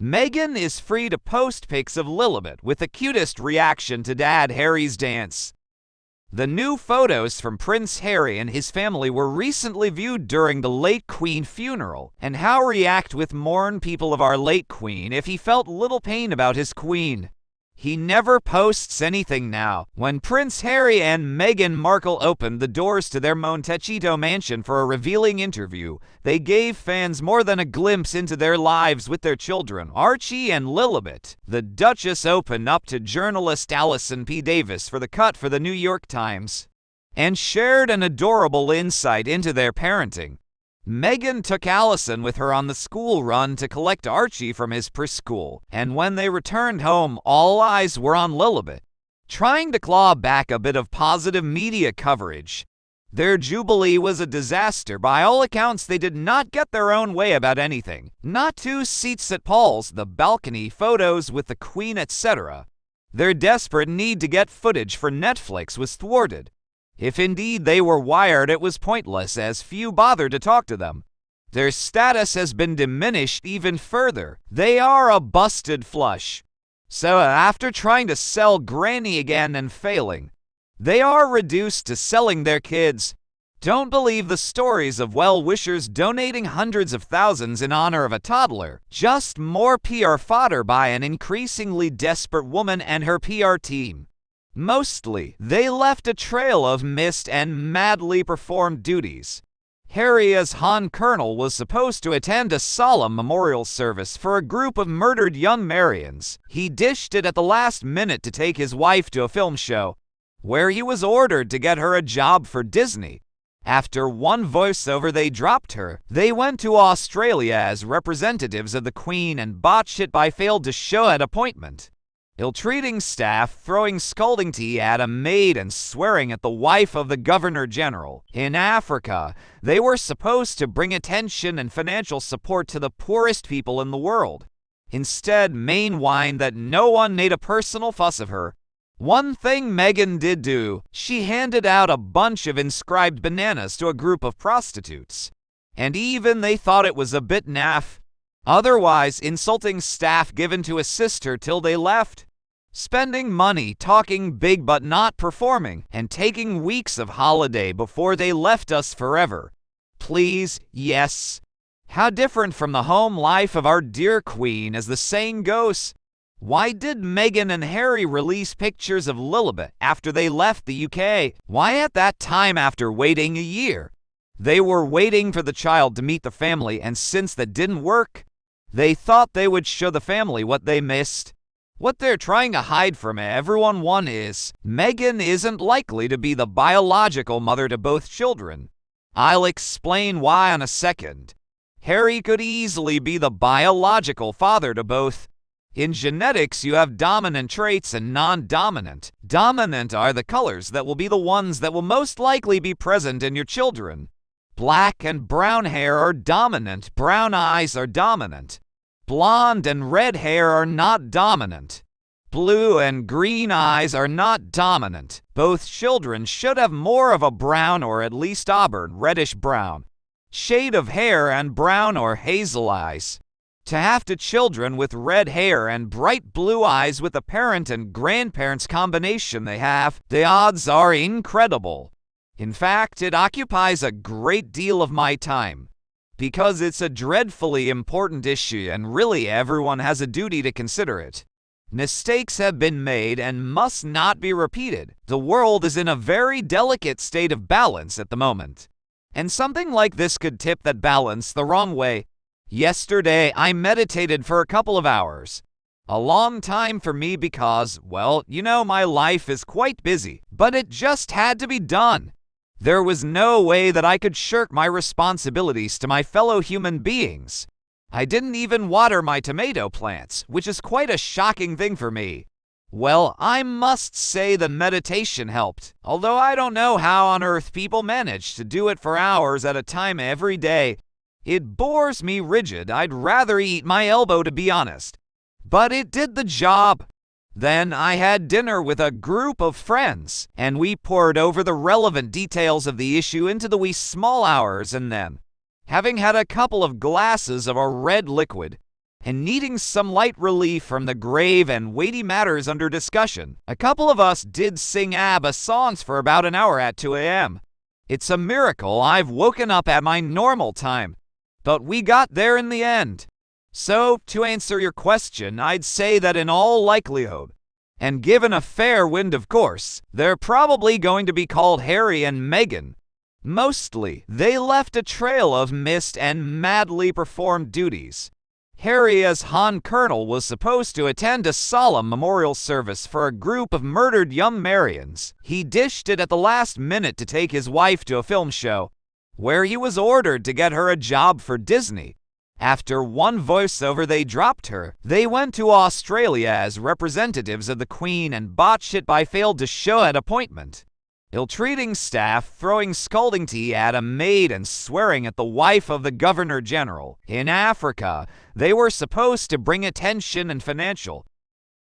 Meghan is free to post pics of Lilibet with the cutest reaction to Dad Harry's dance. The new photos from Prince Harry and his family were recently viewed during the late Queen funeral. And how react with mourn people of our late Queen if he felt little pain about his Queen? He never posts anything now. When Prince Harry and Meghan Markle opened the doors to their Montecito mansion for a revealing interview, they gave fans more than a glimpse into their lives with their children, Archie and Lilibet. The Duchess opened up to journalist Alison P. Davis for the cut for the New York Times and shared an adorable insight into their parenting. Meghan took Alison with her on the school run to collect Archie from his preschool, and when they returned home, all eyes were on Lilibet, trying to claw back a bit of positive media coverage. Their jubilee was a disaster. By all accounts, they did not get their own way about anything. Not 2 seats at Paul's, the balcony, photos with the Queen, etc. Their desperate need to get footage for Netflix was thwarted. If indeed they were wired, it was pointless, as few bothered to talk to them. Their status has been diminished even further. They are a busted flush. So after trying to sell Granny again and failing, they are reduced to selling their kids. Don't believe the stories of well-wishers donating hundreds of thousands in honor of a toddler. Just more PR fodder by an increasingly desperate woman and her PR team. Mostly, they left a trail of missed and madly performed duties. Harry, as Han Colonel, was supposed to attend a solemn memorial service for a group of murdered young Marians. He dished it at the last minute to take his wife to a film show, where he was ordered to get her a job for Disney. After one voiceover, they dropped her. They went to Australia as representatives of the Queen and botched it by failed to show at appointment. Ill-treating staff, throwing scalding tea at a maid, and swearing at the wife of the Governor-General. In Africa, they were supposed to bring attention and financial support to the poorest people in the world. Instead, Meghan whined that no one made a personal fuss of her. One thing Meghan did do, she handed out a bunch of inscribed bananas to a group of prostitutes. And even they thought it was a bit naff. Otherwise, insulting staff given to assist her till they left. Spending money, talking big but not performing, and taking weeks of holiday before they left us forever. Please, yes. How different from the home life of our dear Queen, as the saying goes. Why did Meghan and Harry release pictures of Lilibet after they left the UK? Why at that time, after waiting a year? They were waiting for the child to meet the family, and since that didn't work, they thought they would show the family what they missed. What they're trying to hide from everyone is, Meghan isn't likely to be the biological mother to both children. I'll explain why in a second. Harry could easily be the biological father to both. In genetics, you have dominant traits and non-dominant. Dominant are the colors that will be the ones that will most likely be present in your children. Black and brown hair are dominant. Brown eyes are dominant. Blonde and red hair are not dominant. Blue and green eyes are not dominant. Both children should have more of a brown or at least auburn, reddish brown shade of hair and brown or hazel eyes. To have two children with red hair and bright blue eyes with the parent and grandparents combination they have, the odds are incredible. In fact, it occupies a great deal of my time, because it's a dreadfully important issue and really everyone has a duty to consider it. Mistakes have been made and must not be repeated. The world is in a very delicate state of balance at the moment, and something like this could tip that balance the wrong way. Yesterday, I meditated for a couple of hours. A long time for me because, well, my life is quite busy, but it just had to be done. There was no way that I could shirk my responsibilities to my fellow human beings. I didn't even water my tomato plants, which is quite a shocking thing for me. Well, I must say the meditation helped, although I don't know how on earth people manage to do it for hours at a time every day. It bores me rigid. I'd rather eat my elbow, to be honest. But it did the job. Then I had dinner with a group of friends, and we pored over the relevant details of the issue into the wee small hours, and then, having had a couple of glasses of a red liquid, and needing some light relief from the grave and weighty matters under discussion, a couple of us did sing ABBA songs for about an hour at 2 a.m. It's a miracle I've woken up at my normal time, but we got there in the end. So, to answer your question, I'd say that in all likelihood, and given a fair wind of course, they're probably going to be called Harry and Meghan. Mostly, they left a trail of missed and madly performed duties. Harry, as Han Colonel, was supposed to attend a solemn memorial service for a group of murdered young Marians. He dished it at the last minute to take his wife to a film show, where he was ordered to get her a job for Disney. After one voiceover, they dropped her. They went to Australia as representatives of the Queen and botched it by failed to show at appointment. Ill-treating staff, throwing scalding tea at a maid and swearing at the wife of the Governor-General. In Africa, they were supposed to bring attention and financial